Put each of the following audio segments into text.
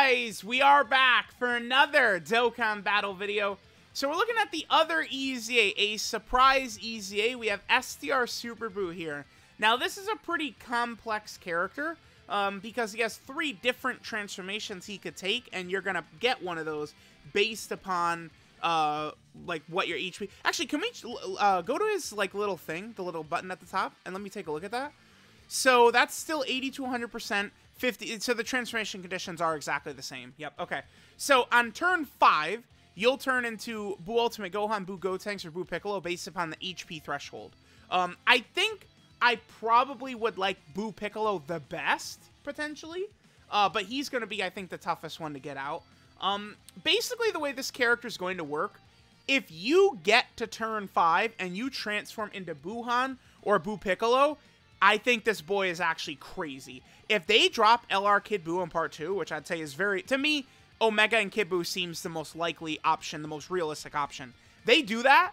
guys, we are back for another Dokkan battle video. So we're looking at the other EZA, a surprise EZA. We have STR Super BUU here. Now this is a pretty complex character because he has 3 different transformations he could take, and you're gonna get one of those based upon like what your HP. Actually, can we go to his like little thing, the little button at the top, and let me take a look at that. So that's still 80 to 100%. 50, so the transformation conditions are exactly the same. Yep, okay. So on turn 5, you'll turn into BUU Ultimate Gohan, BUU Gotenks, or BUU Piccolo based upon the HP threshold. I think I probably would like BUU Piccolo the best, potentially. But he's going to be, I think, the toughest one to get out. Basically, the way this character is going to work, if you get to turn 5 and you transform into Buuhan or BUU Piccolo, I think this boy is actually crazy. If they drop LR Kid BUU in part 2, which I'd say is very, to me, Omega and Kid BUU seems the most likely option, the most realistic option. They do that,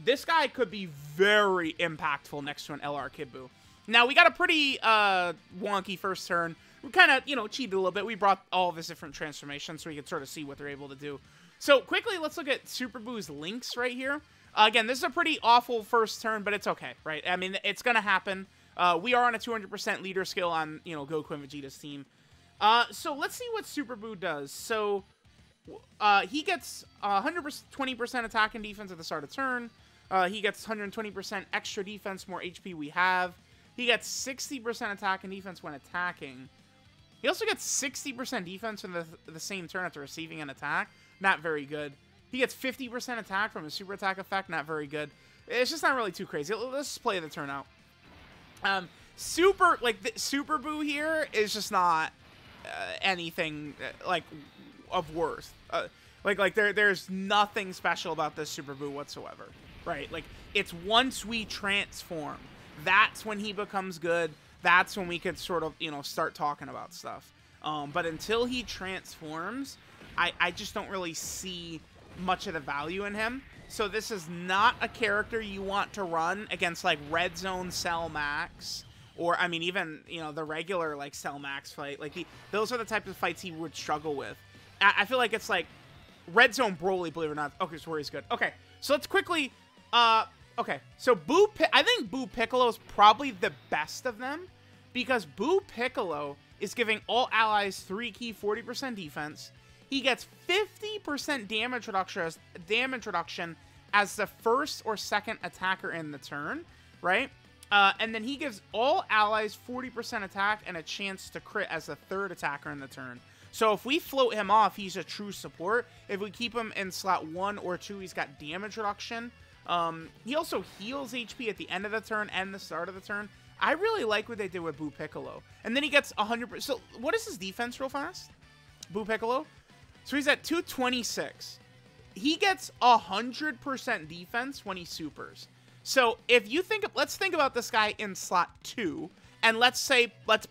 this guy could be very impactful next to an LR Kid BUU. Now, we got a pretty wonky first turn. We kind of, you know, cheated a little bit. We brought all of his different transformations so we could sort of see what they're able to do. So, quickly, let's look at Super BUU's links right here. Again, this is a pretty awful first turn, but it's okay, right? I mean, it's going to happen. We are on a 200% leader skill on, you know, Goku and Vegeta's team. So let's see what Super BUU does. So he gets 120% attack and defense at the start of turn. He gets 120% extra defense, more HP we have. He gets 60% attack and defense when attacking. He also gets 60% defense in the same turn after receiving an attack. Not very good. He gets 50% attack from a super attack effect. Not very good. It's just not really too crazy. Let's just play the turn out. Super BUU here is just not anything like of worth. There's nothing special about this Super BUU whatsoever, right? Like, it's once we transform, that's when he becomes good. That's when we could sort of, you know, start talking about stuff. But until he transforms, I just don't really see much of the value in him. So this is not a character you want to run against, like, Red Zone Cell Max, or, I mean, even, you know, the regular, like, Cell Max fight. Like, those are the types of fights he would struggle with. I feel like it's, like, Red Zone Broly, believe it or not. Okay, so where he's good. Okay, so let's quickly, okay. So I think BUU Piccolo is probably the best of them, because BUU Piccolo is giving all allies 3 key 40% defense. He gets 50% damage reduction as the first or second attacker in the turn, right? And then he gives all allies 40% attack and a chance to crit as the third attacker in the turn. So if we float him off, he's a true support. If we keep him in slot 1 or 2, he's got damage reduction. He also heals HP at the end of the turn and the start of the turn. I really like what they did with BUU Piccolo. And then he gets 100%. So what is his defense real fast? BUU Piccolo? So he's at 226. He gets 100% defense when he supers. So if you think, let's think about this guy in slot 2, and let's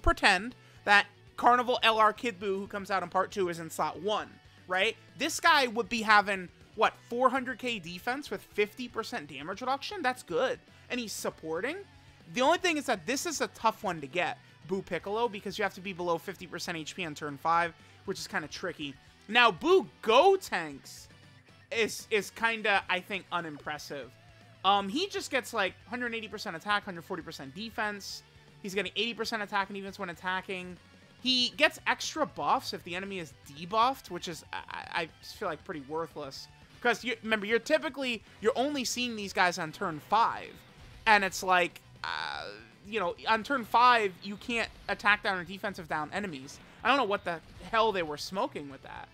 pretend that Carnival LR Kid BUU, who comes out in part 2, is in slot 1, right? This guy would be having, what, 400k defense with 50% damage reduction? That's good. And he's supporting. The only thing is that this is a tough one to get, BUU Piccolo, because you have to be below 50% HP on turn 5, which is kind of tricky. Now, BUU Gotenks is kind of, I think, unimpressive. He just gets, like, 180% attack, 140% defense. He's getting 80% attack and defense when attacking. He gets extra buffs if the enemy is debuffed, which is, I feel like, pretty worthless. Because, remember, you're only seeing these guys on turn 5. And it's like, you know, on turn 5, you can't attack down or defensive down enemies. I don't know what the hell they were smoking with that.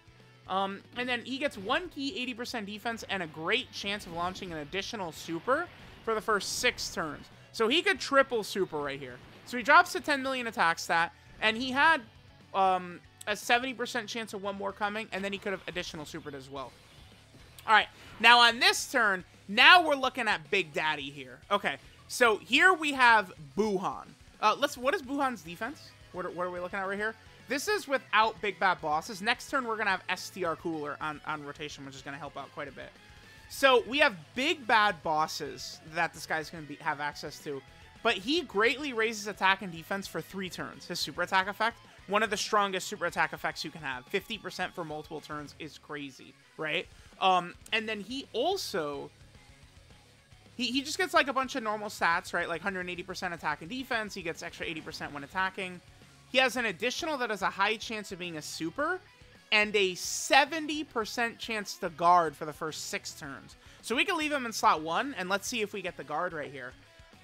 And then he gets 1 key 80% defense and a great chance of launching an additional super for the first 6 turns. So he could triple super right here. So he drops to 10 million attack stat, and he had a 70% chance of 1 more coming, and then he could have additional supered as well. All right, now on this turn, now we're looking at Big Daddy here. Okay, so here we have Buuhan. What is Buuhan's defense? What are we looking at right here? This is without Big Bad Bosses. Next turn, we're going to have STR Cooler on rotation, which is going to help out quite a bit. So we have Big Bad Bosses that this guy's going to have access to. But he greatly raises attack and defense for 3 turns. His super attack effect one of the strongest super attack effects you can have. 50% for multiple turns is crazy, right? And then he also... He just gets, like, a bunch of normal stats, right? Like 180% attack and defense. He gets extra 80% when attacking. He has an additional that has a high chance of being a super and a 70% chance to guard for the first 6 turns. So we can leave him in slot 1, and let's see if we get the guard right here.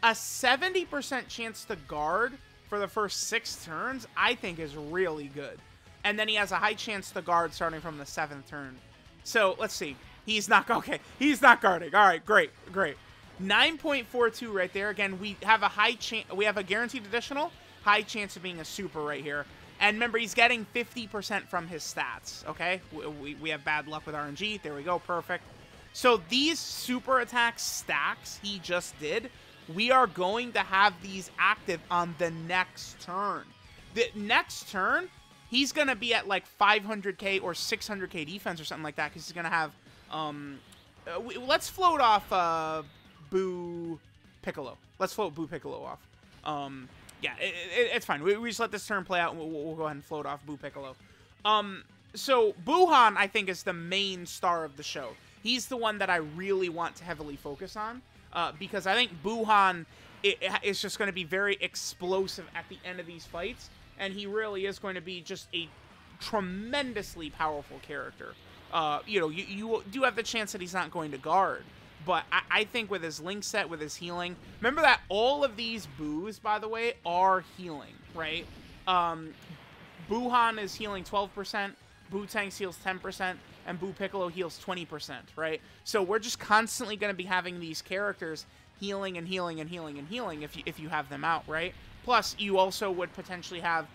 A 70% chance to guard for the first 6 turns, I think, is really good. And then he has a high chance to guard starting from the 7th turn. So let's see. He's not... Okay, he's not guarding. All right, great, great. 9.42 right there. Again, we have a high chance. We have a guaranteed additional, high chance of being a super right here. And remember, he's getting 50% from his stats. Okay, we have bad luck with RNG. There we go, perfect. So these super attack stacks he just did, we are going to have these active on the next turn. The next turn, he's gonna be at like 500k or 600k defense or something like that, because he's gonna have. Let's float off. BUU Piccolo. Let's float BUU Piccolo off. Yeah, it's fine. We just let this turn play out, and we'll go ahead and float off BUU Piccolo. So Buuhan, I think, is the main star of the show. He's the one that I really want to heavily focus on, because I think Buuhan is just going to be very explosive at the end of these fights, and he really is going to be just a tremendously powerful character. You know, you do have the chance that he's not going to guard, but I think with his link set, with his healing... Remember that all of these BUUs, by the way, are healing, right? Buuhan is healing 12%, BUU Tanks heals 10%, and BUU Piccolo heals 20%, right? So we're just constantly going to be having these characters healing and healing and healing and healing if you have them out, right? Plus, you also would potentially have,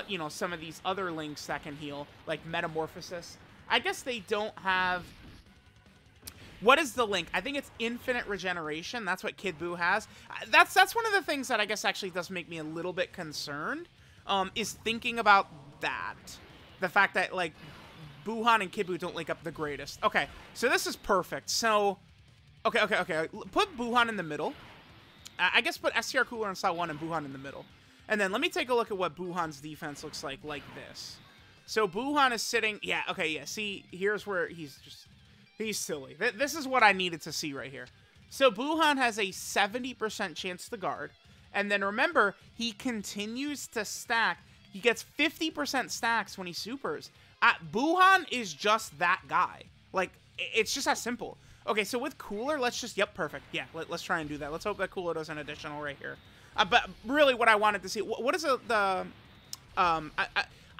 you know, some of these other links that can heal, like Metamorphosis. I guess they don't have... What is the link? I think it's infinite regeneration. That's what Kid Buu has. That's one of the things that I guess actually does make me a little bit concerned, is thinking about that. The fact that, like, Buuhan and Kid Buu don't link up the greatest. Okay, so this is perfect. So, okay. Put Buuhan in the middle. I guess put STR Cooler in slot 1 and Buuhan in the middle. And then let me take a look at what Buuhan's defense looks like this. So Buuhan is sitting... Yeah, okay, yeah. See, here's where he's just... He's silly. This is what I needed to see right here. So Buuhan has a 70% chance to guard. And then remember, he continues to stack. He gets 50% stacks when he supers. Buuhan is just that guy. Like, it's just that simple. Okay, so with Cooler, let's just... Yep, perfect. Yeah, let's try and do that. Let's hope that Cooler does an additional right here. But really what I wanted to see... What is the...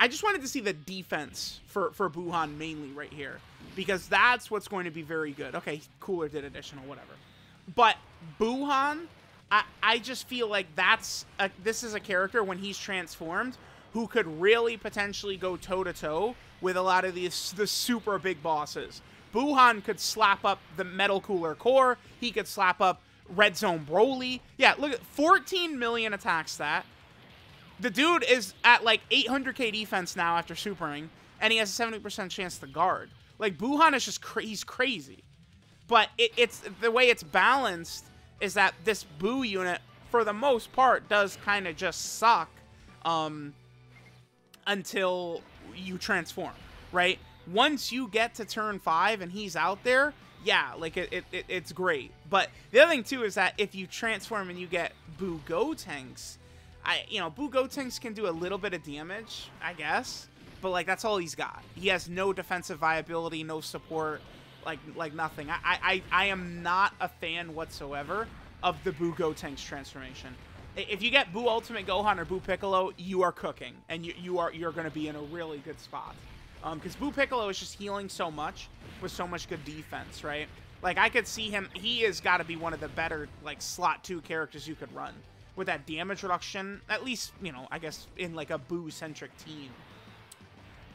I just wanted to see the defense for Buuhan mainly right here, because that's what's going to be very good. Okay, Cooler did additional, whatever. But Buuhan, I just feel like this is a character when he's transformed who could really potentially go toe-to-toe with a lot of the super big bosses. Buuhan could slap up the Metal Cooler core. He could slap up Red Zone Broly. Yeah, look at 14 million attack stat. The dude is at like 800k defense now after supering, and he has a 70% chance to guard. Like, Buuhan is just he's crazy. But it's the way it's balanced is that this BUU unit, for the most part, does kind of just suck until you transform, right? Once you get to turn 5 and he's out there, yeah, like it's great. But the other thing too is that if you transform and you get BUU Gotenks, BUU Gotenks can do a little bit of damage, I guess, but like that's all he's got. He has no defensive viability, no support, like nothing. I am not a fan whatsoever of the BUU Gotenks transformation. If you get BUU Ultimate Gohan or BUU Piccolo, you are cooking, and you're going to be in a really good spot. Because BUU Piccolo is just healing so much with so much good defense, right? Like, I could see him... He has got to be one of the better, like, slot 2 characters you could run. With that damage reduction, at least, you know, I guess in, like, a BUU-centric team.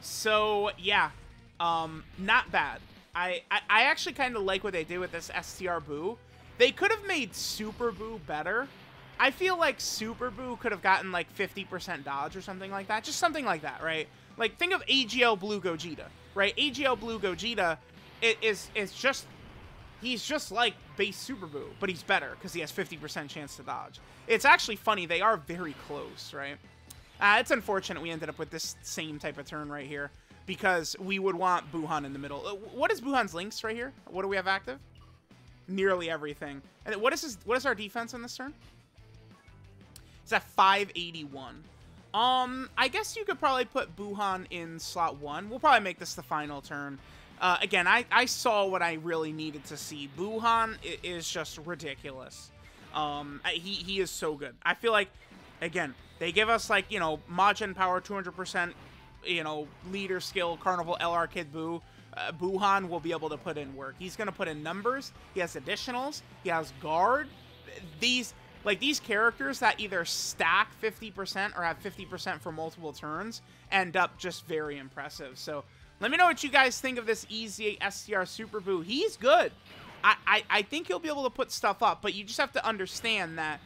So, yeah. Not bad. I actually kind of like what they did with this STR BUU. They could have made Super BUU better. I feel like Super BUU could have gotten, like, 50% dodge or something like that. Just something like that, right? Like, think of AGL Blue Gogeta, right? AGL Blue Gogeta is just... He's just like base Super BUU, but he's better because he has 50% chance to dodge. It's actually funny. They are very close, right? It's unfortunate we ended up with this same type of turn right here, because we would want Buhan in the middle. What is Buhan's links right here? What do we have active? Nearly everything. And what is our defense on this turn? It's at 581. I guess you could probably put Buhan in slot 1. We'll probably make this the final turn. Again, I saw what I really needed to see. Buhan is just ridiculous. He is so good. I feel like, again, they give us, like, you know, Majin power 200%, you know, leader skill, Carnival, LR Kid Buu. Buhan will be able to put in work. He's going to put in numbers. He has additionals. He has guard. These characters that either stack 50% or have 50% for multiple turns end up just very impressive. So let me know what you guys think of this EZA STR Super Buu. He's good. I think he'll be able to put stuff up, but you just have to understand that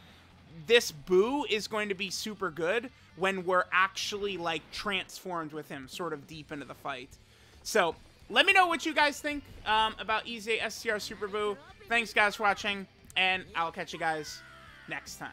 this Buu is going to be super good when we're actually, like, transformed with him sort of deep into the fight. So let me know what you guys think about EZA STR Super Buu. Thanks, guys, for watching, and I'll catch you guys next time.